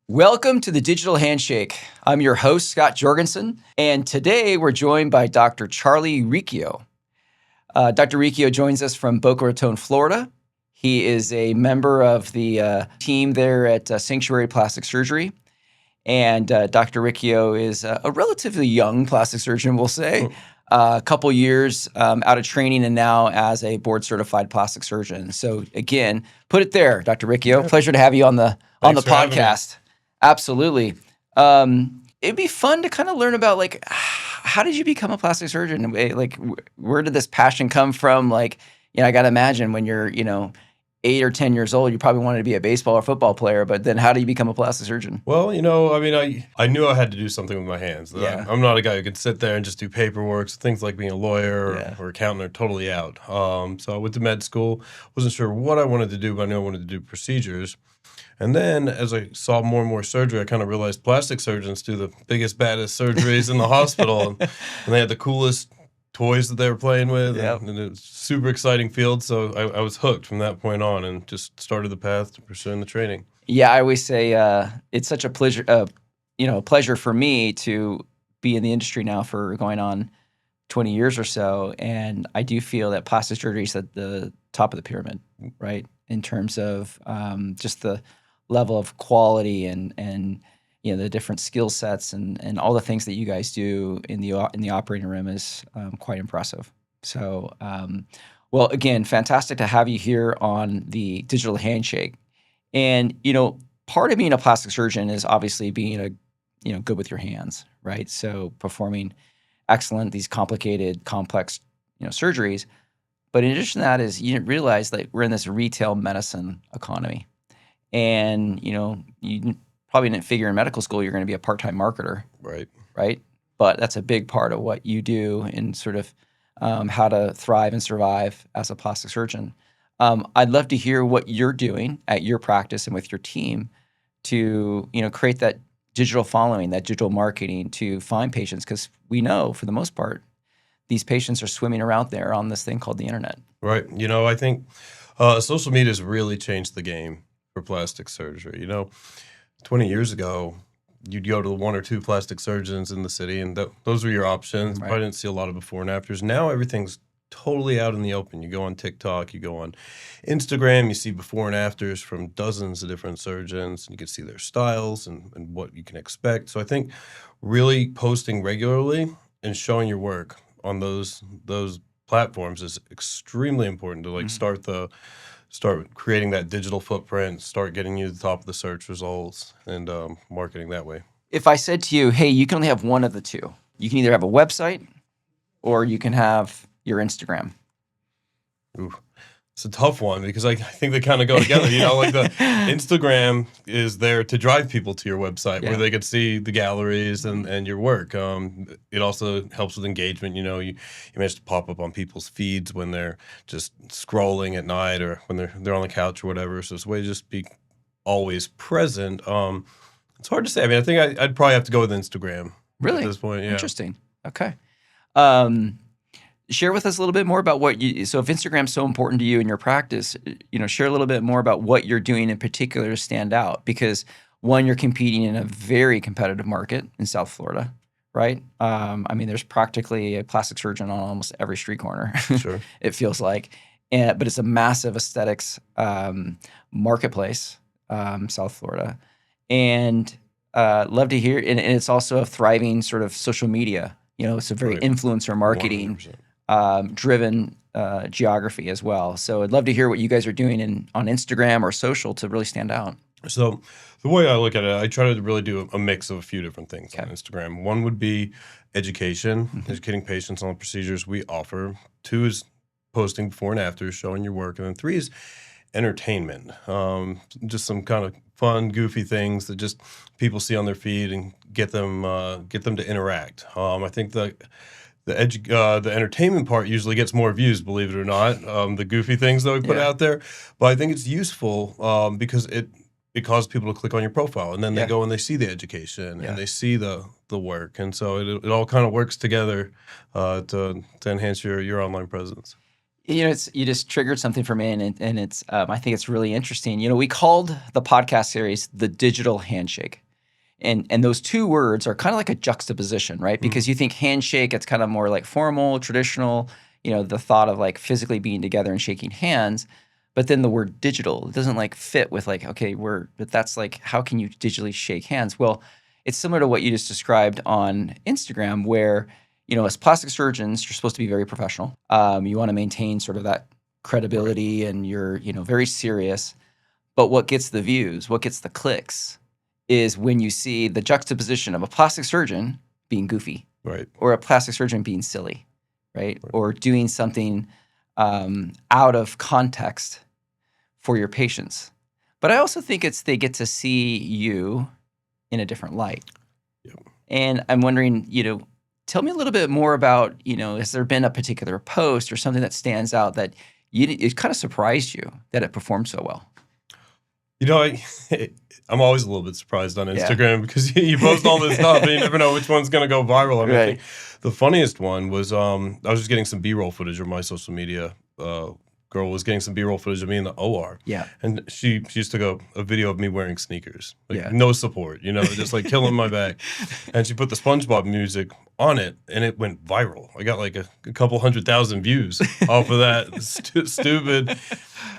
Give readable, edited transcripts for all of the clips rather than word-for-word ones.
Welcome to the Digital Handshake. I'm your host, Scott Jorgensen, and today we're joined by Dr. Charlie Riccio. Dr. Riccio joins us from Boca Raton, Florida. He is a member of the team there at Sanctuary Plastic Surgery. And Dr. Riccio is a relatively young plastic surgeon, we'll say. A couple years out of training and now as a board-certified plastic surgeon. So again, put it there, Dr. Riccio. Yeah. Pleasure to have you on the Thanks for having me. podcast. Absolutely. It'd be fun to kind of learn about how did you become a plastic surgeon? Where did this passion come from? I got to imagine when you're 8 or 10 years old, you probably wanted to be a baseball or football player, but then how do you become a plastic surgeon? Well, I knew I had to do something with my hands. Yeah. I'm not a guy who could sit there and just do paperwork. So things like being a lawyer Yeah. or accountant are totally out. So I went to med school. Wasn't sure what I wanted to do, but I knew I wanted to do procedures. And then as I saw more and more surgery, I kind of realized plastic surgeons do the biggest, baddest surgeries in the hospital. And they had the coolest toys that they were playing with. Yep. And it was a super exciting field. So I was hooked from that point on and just started the path to pursuing the training. Yeah, I always say it's such a pleasure for me to be in the industry now for going on 20 years or so, and I do feel that plastic surgery is at the top of the pyramid, right? In terms of just the level of quality and the different skill sets and all the things that you guys do in the operating room is quite impressive. So, well, again, fantastic to have you here on the Digital Handshake. And part of being a plastic surgeon is obviously being good with your hands, right? So performing these complicated, complex surgeries. But in addition to that is you didn't realize that we're in this retail medicine economy. And you probably didn't figure in medical school you're going to be a part-time marketer, right? But that's a big part of what you do in sort of how to thrive and survive as a plastic surgeon. I'd love to hear what you're doing at your practice and with your team to create that digital following, that digital marketing to find patients, because we know for the most part these patients are swimming around there on this thing called the internet. Right. I think social media has really changed the game for plastic surgery. 20 years ago, you'd go to one or two plastic surgeons in the city, and those were your options. Right. Probably didn't see a lot of before and afters. Now everything's totally out in the open. You go on TikTok, you go on Instagram, you see before and afters from dozens of different surgeons, and you can see their styles and what you can expect. So I think really posting regularly and showing your work on those platforms is extremely important to start creating that digital footprint, start getting you to the top of the search results, and marketing that way. If I said to you, hey, you can only have one of the two. You can either have a website or you can have your Instagram. Ooh, it's a tough one because I think they kind of go together. The Instagram is there to drive people to your website where they can see the galleries and your work. It also helps with engagement. You manage to pop up on people's feeds when they're just scrolling at night or when they're on the couch or whatever. So it's a way to just be always present. It's hard to say. I think I'd probably have to go with Instagram. Really? At this point, yeah. Interesting. Okay. Share with us a little bit more about so if Instagram's so important to you in your practice, share a little bit more about what you're doing in particular to stand out. Because one, you're competing in a very competitive market in South Florida, right? There's practically a plastic surgeon on almost every street corner. Sure. It feels like. But it's a massive aesthetics marketplace, South Florida. And love to hear, and it's also a thriving sort of social media. It's a very influencer marketing 100%. Driven geography as well. So I'd love to hear what you guys are doing on Instagram or social to really stand out. So the way I look at it, I try to really do a mix of a few different things on Instagram. One would be education, educating patients on the procedures we offer. 2 is posting before and after, showing your work. And then 3 is entertainment, just some kind of fun, goofy things that just people see on their feed and get them to interact. I think the entertainment part usually gets more views, believe it or not, the goofy things that we put out there. But I think it's useful because it causes people to click on your profile, and then they go and they see the education and they see the work. And so it all kind of works together to enhance your online presence. You just triggered something for me, and it's I think it's really interesting. We called the podcast series the Digital Handshake, and those two words are kind of like a juxtaposition, right? Mhm. Because you think handshake, it's kind of more like formal, traditional. The thought of like physically being together and shaking hands, but then the word digital, it doesn't like fit with like, okay, but that's like, how can you digitally shake hands? Well, it's similar to what you just described on Instagram, where as plastic surgeons, you're supposed to be very professional. You want to maintain sort of that Right. credibility, and you're very serious. But what gets the views, what gets the clicks, is when you see the juxtaposition of a plastic surgeon being goofy, Right. or a plastic surgeon being silly, right? Right. Or doing something out of context for your patients. But I also think they get to see you in a different light. Yep. And I'm wondering, tell me a little bit more about, has there been a particular post or something that stands out that it kind of surprised you that it performed so well? I'm always a little bit surprised on Yeah. Instagram because you post all this stuff and you never know which one's gonna go viral. I mean, I Right. think the funniest one was I was just getting some B-roll footage of my social media. Girl was getting some B-roll footage of me in the OR, Yeah. and she just took a video of me wearing sneakers, like Yeah. no support, just like killing my back. And she put the SpongeBob music on it, and it went viral. I got like a couple 100,000 views off of that stupid,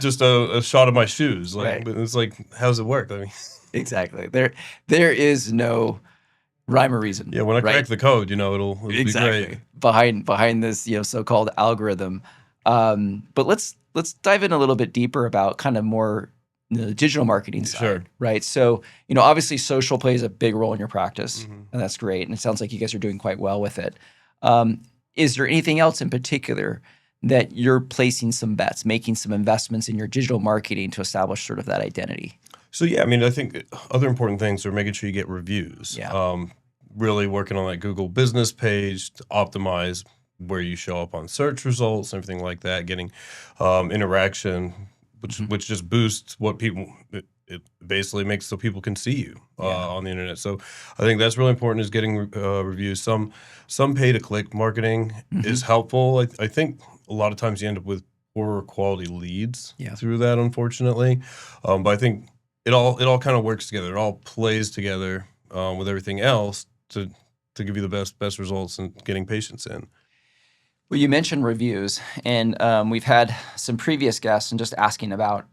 just a shot of my shoes. Like, Right. but it's like, how's it work? I mean, Exactly. There is no rhyme or reason, yeah, when I right? crack the code, it'll be great. Exactly. Behind this, so-called algorithm. But let's dive in a little bit deeper about kind of more the digital marketing side, Sure. right? So, obviously social plays a big role in your practice, Mhm. and that's great. And it sounds like you guys are doing quite well with it. Is there anything else in particular that you're placing some bets, making some investments in your digital marketing to establish sort of that identity? So yeah, I mean, I think other important things are making sure you get reviews. Yeah. Really working on that Google business page to optimize where you show up on search results, everything like that. Getting interaction, Mhm. which just boosts what people. It basically makes so people can see you Yeah. on the internet. So I think that's really important is getting reviews. Some pay to click marketing is Mhm. helpful. I think a lot of times you end up with poorer quality leads Yeah. through that, unfortunately. But I think it all kind of works together. It all plays together with everything else to give you the best results in getting patients in. Well, you mentioned reviews, and we've had some previous guests and just asking about,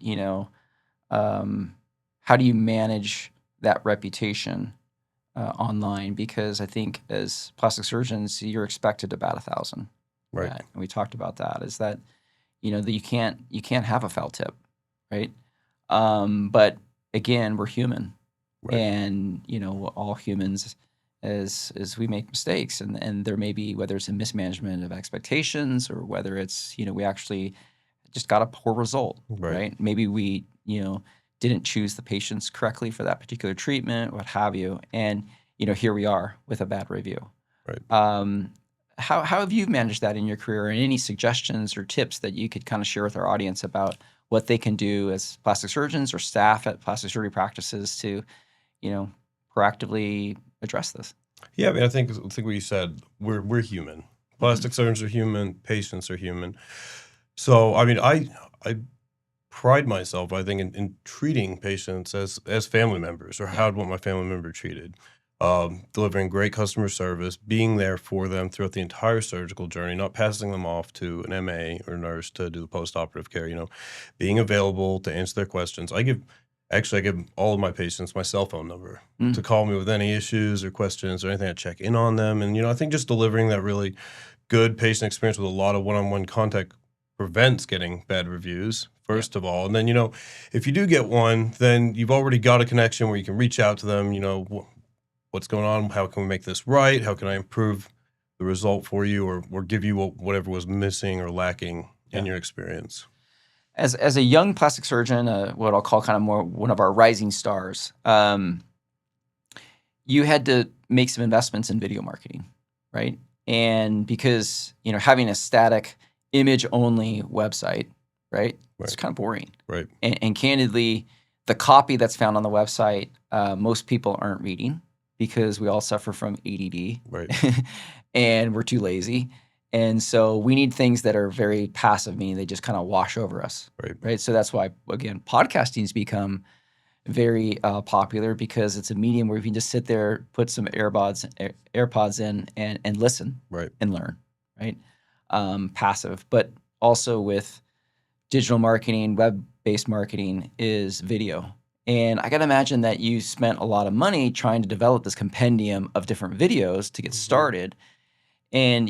um, how do you manage that reputation online? Because I think as plastic surgeons, you're expected to bat 1,000. Right. And we talked about that. Is that that you can't have a foul tip, right? But again, we're human, Right. and all humans, as we make mistakes, and there may be, whether it's a mismanagement of expectations, or whether it's we actually just got a poor result, Right. right? Maybe we didn't choose the patients correctly for that particular treatment, what have you, and here we are with a bad review. Right. How have you managed that in your career, and any suggestions or tips that you could kind of share with our audience about what they can do as plastic surgeons or staff at plastic surgery practices to, you know, proactively address this? Yeah, I mean, I think what you said. We're human. Mhm. Plastic surgeons are human. Patients are human. So I mean, I pride myself, I think, in treating patients as family members, or Yeah. how I'd want my family member treated. Delivering great customer service, being there for them throughout the entire surgical journey, not passing them off to an MA or nurse to do the post-operative care. Being available to answer their questions. I give all of my patients my cell phone number to Mm. call me with any issues or questions or anything. I check in on them, and I think just delivering that really good patient experience with a lot of one-on-one contact prevents getting bad reviews, Yep. first of all. And then, if you do get one, then you've already got a connection where you can reach out to them, what's going on? How can we make this right? How can I improve the result for you, or give you whatever was missing or lacking in Yeah. your experience? As a young plastic surgeon, what I'll call kind of more one of our rising stars, you had to make some investments in video marketing, right? And because having a static image only website, right, it's Right. kind of boring. Right. And candidly, the copy that's found on the website, most people aren't reading because we all suffer from ADD, Right. and we're too lazy. And so we need things that are very passive, meaning they just kind of wash over us. Right. So that's why, again, podcasting's become very popular because it's a medium where you can just sit there, put some AirPods in, and listen, and learn, right? Passive, but also with digital marketing, web-based marketing is video. And I got to imagine that you spent a lot of money trying to develop this compendium of different videos to get started. And,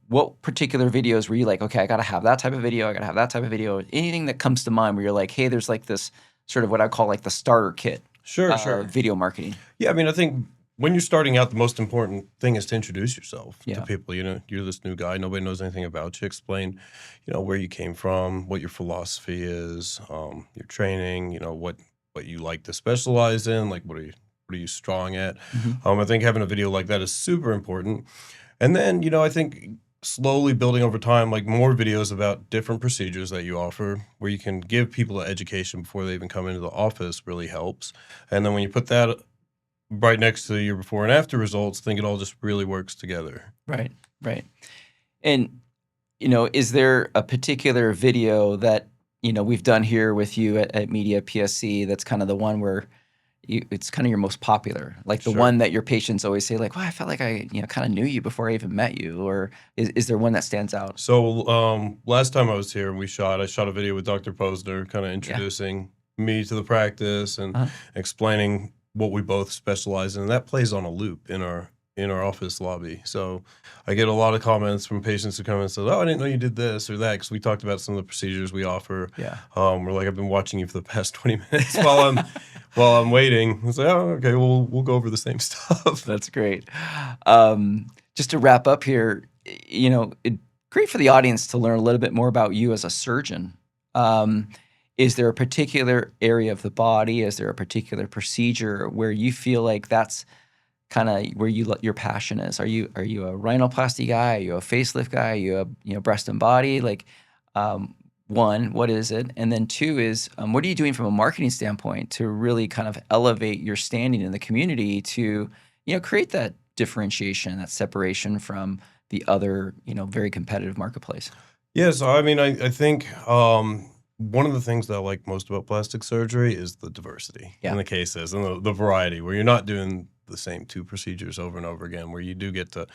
what particular videos were you like, okay, I got to have that type of video. I got to have that type of video. Anything that comes to mind where you're like, hey, there's like this sort of what I call like the starter kit. Sure. Video marketing. Yeah. I mean, I think when you're starting out, the most important thing is to introduce yourself to people. You're this new guy. Nobody knows anything about you. Explain, where you came from, what your philosophy is, your training, what you like to specialize in, like what are you strong at. I think having a video like that is super important. And then, I think slowly building over time, like more videos about different procedures that you offer where you can give people an education before they even come into the office really helps. And then when you put that right next to your before and after results, I think it all just really works together. Right. And, is there a particular video that, we've done here with you at Media PSC that's kind of the one where it's kind of your most popular, like the one that your patients always say, like, well, I felt like I, kind of knew you before I even met you, or is there one that stands out? So last time I was here, I shot a video with Dr. Posner, kind of introducing me to the practice and explaining what we both specialize in. And that plays on a loop in our office lobby. So I get a lot of comments from patients who come and say, oh, I didn't know you did this or that, because we talked about some of the procedures we offer. We're like, I've been watching you for the past 20 minutes while I'm waiting. I was like, oh, okay, we'll go over the same stuff. That's great. Just to wrap up here, great for the audience to learn a little bit more about you as a surgeon. Is there a particular area of the body? Is there a particular procedure where you feel like that's kind of where your passion is? Are you a rhinoplasty guy? Are you a facelift guy? Are you a breast and body? Like, one, what is it? And then two is, what are you doing from a marketing standpoint to really kind of elevate your standing in the community to, create that differentiation, that separation from the other, very competitive marketplace? Yeah, so I mean, I think one of the things that I like most about plastic surgery is the diversity in the cases and the variety, where you're not doing the same two procedures over and over again, where you do get to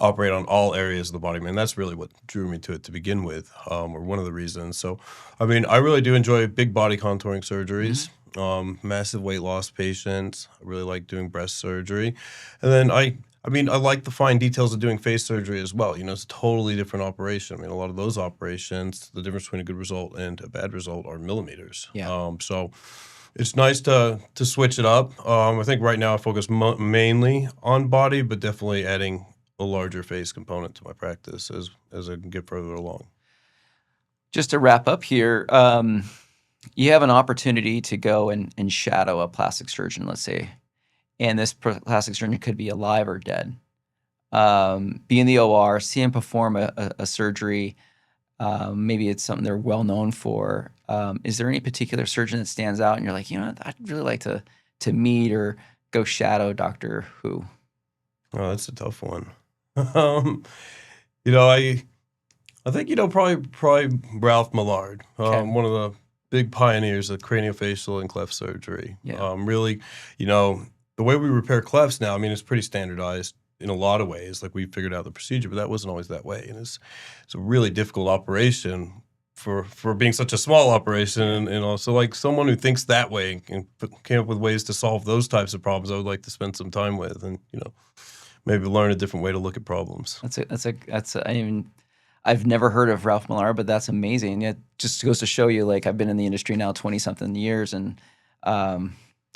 operate on all areas of the body. Man, that's really what drew me to it to begin with, or one of the reasons. So, I mean, I really do enjoy big body contouring surgeries, massive weight loss patients. I really like doing breast surgery. And then I like the fine details of doing face surgery as well. It's a totally different operation. I mean, a lot of those operations, the difference between a good result and a bad result are millimeters. So it's nice to switch it up. I think right now I focus mainly on body, but definitely adding a larger face component to my practice as I can get further along. Just to wrap up here, you have an opportunity to go and shadow a plastic surgeon, let's say, and this plastic surgeon could be alive or dead. Be in the OR, see him perform a surgery. Maybe it's something they're well known for. Is there any particular surgeon that stands out and you're like, I'd really like to meet or go shadow Dr. Who? Oh, that's a tough one. I think probably Ralph Millard, one of the big pioneers of craniofacial and cleft surgery. Really, the way we repair clefts now, I mean, it's pretty standardized in a lot of ways. Like, we figured out the procedure, but that wasn't always that way. And it's a really difficult operation for being such a small operation. And also, like, someone who thinks that way and came up with ways to solve those types of problems, I would like to spend some time with and, maybe learn a different way to look at problems. I've never heard of Ralph Millard, but that's amazing. It just goes to show you, like, I've been in the industry now 20-something years, and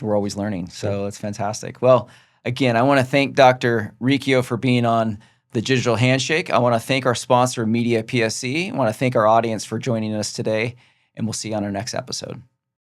we're always learning. So it's fantastic. Well, again, I want to thank Dr. Riccio for being on the Digital Handshake. I want to thank our sponsor, Media PSC. I want to thank our audience for joining us today, and we'll see you on our next episode.